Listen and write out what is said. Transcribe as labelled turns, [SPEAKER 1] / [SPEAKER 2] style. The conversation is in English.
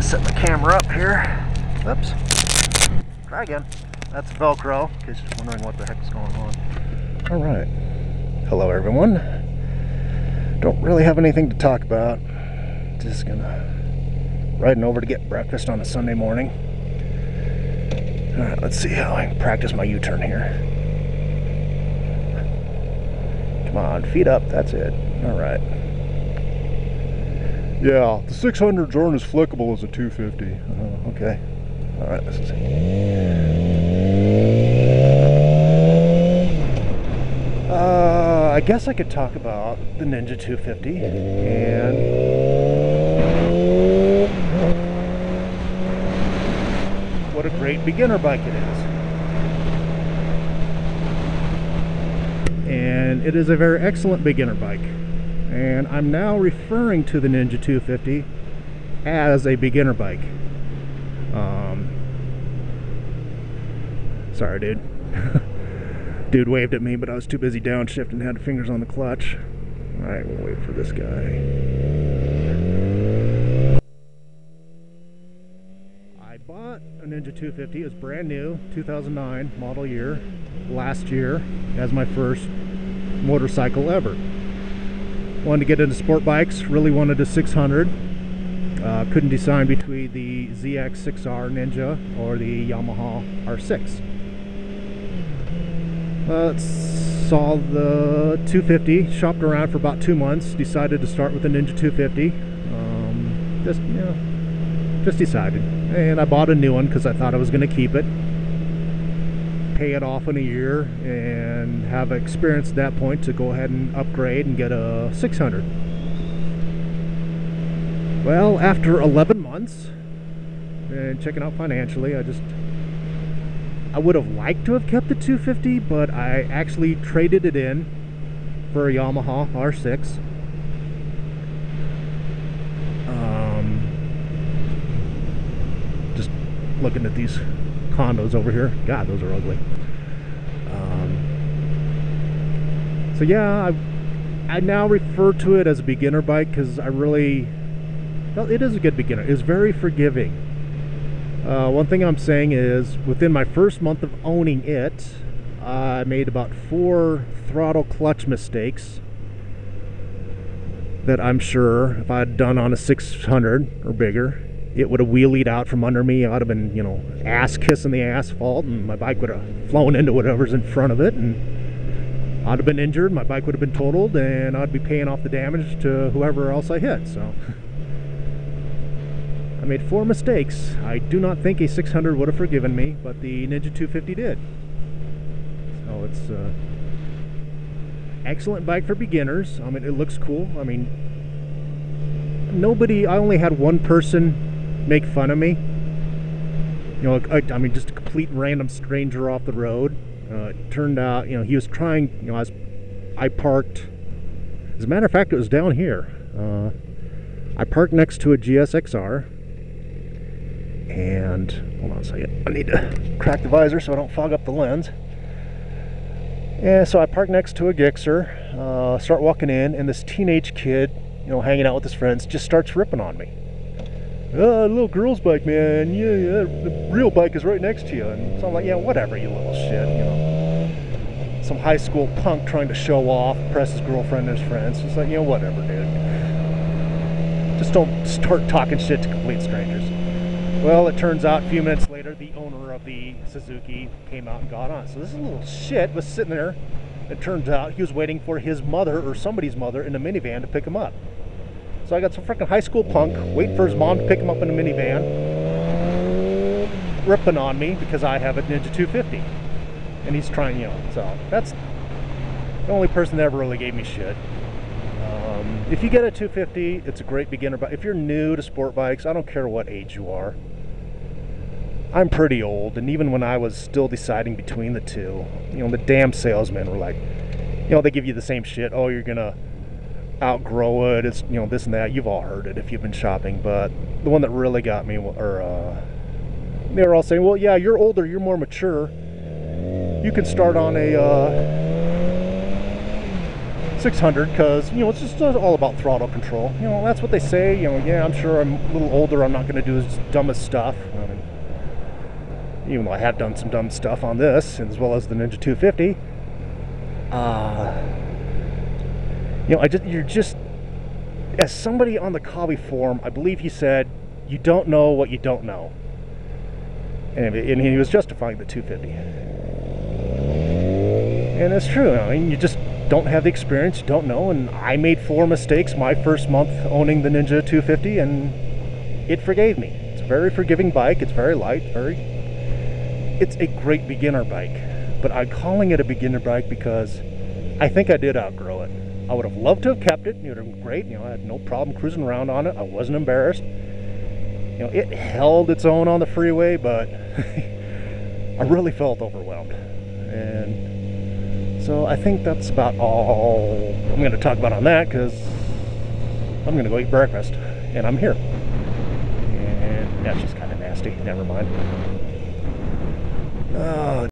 [SPEAKER 1] set the camera up here. Oops. Try again. That's Velcro, in case you're wondering what the heck's going on. Alright. Hello, everyone. Don't really have anything to talk about. Just riding over to get breakfast on a Sunday morning. Alright, let's see how I can practice my U-turn here. Come on, feet up, that's it. Alright. Yeah, the 600s aren't as flickable as a 250. Okay. Alright, this is I guess I could talk about the Ninja 250 and what a great beginner bike it is. And it is a very excellent beginner bike. And I'm now referring to the Ninja 250 as a beginner bike. Sorry, dude. Dude waved at me, but I was too busy downshifting and had fingers on the clutch. Alright, we'll wait for this guy. I bought a Ninja 250. It was brand new, 2009 model year, last year, as my first motorcycle ever. Wanted to get into sport bikes, really wanted a 600. Couldn't decide between the ZX6R Ninja or the Yamaha R6. Saw the 250, shopped around for about 2 months, decided to start with the Ninja 250. Just decided. And I bought a new one because I thought I was going to keep it, pay it off in a year, and have experience at that point to go ahead and upgrade and get a 600. Well, after 11 months and checking out financially, I would have liked to have kept the 250, but I actually traded it in for a Yamaha R6. Just looking at these condos over here. God, those are ugly. So yeah, I now refer to it as a beginner bike because well, it is a good beginner. It's very forgiving. One thing I'm saying is, within my first month of owning it, I made about 4 throttle clutch mistakes that I'm sure if I had done on a 600 or bigger, it would have wheelied out from under me. I'd have been, ass kissing the asphalt, and my bike would have flown into whatever's in front of it, and I'd have been injured, my bike would have been totaled, and I'd be paying off the damage to whoever else I hit. So I made 4 mistakes. I do not think a 600 would have forgiven me, but the Ninja 250 did. So it's excellent bike for beginners. I mean, it looks cool. I mean, I only had one person make fun of me. I mean, just a complete random stranger off the road. It turned out, he was trying, I parked, as a matter of fact, it was down here. I parked next to a GSXR. And hold on a second, I need to crack the visor so I don't fog up the lens. And so I parked next to a Gixxer, start walking in, and this teenage kid, hanging out with his friends, just starts ripping on me. Little girl's bike, man. Yeah, the real bike is right next to you. And so I'm like, yeah, whatever, you little shit. Some high school punk trying to show off, press his girlfriend and his friends. It's like, whatever, dude. Just don't start talking shit to complete strangers. Well, it turns out a few minutes later, the owner of the Suzuki came out and got on. So this little shit was sitting there. It turns out he was waiting for his mother or somebody's mother in a minivan to pick him up. So I got some freaking high school punk waiting for his mom to pick him up in a minivan, ripping on me because I have a Ninja 250. And he's trying, so that's the only person that ever really gave me shit. If you get a 250, it's a great beginner bike. If you're new to sport bikes, I don't care what age you are. I'm pretty old, and even when I was still deciding between the two, the damn salesmen were like, they give you the same shit. Oh, you're gonna outgrow it. It's, this and that. You've all heard it if you've been shopping. But the one that really got me, they were all saying, well, yeah, you're older, you're more mature. You can start on a 600 because, you know, it's just all about throttle control. You know, that's what they say. You know, yeah, I'm sure I'm a little older, I'm not going to do as dumbest stuff. Even though I have done some dumb stuff on this, as well as the Ninja 250. You know, you're just, as somebody on the Kawi forum, I believe he said, you don't know what you don't know. And he was justifying the 250. And it's true. I mean, you just don't have the experience, you don't know. And I made 4 mistakes my first month owning the Ninja 250, and it forgave me. It's a very forgiving bike. It's very light. It's a great beginner bike. But I'm calling it a beginner bike because I think I did outgrow it. I would have loved to have kept it. It would have been great. You know, I had no problem cruising around on it. I wasn't embarrassed. You know, it held its own on the freeway, but I really felt overwhelmed. And so I think that's about all I'm going to talk about on that, because I'm going to go eat breakfast, and I'm here. And that's just kind of nasty. Never mind. Oh,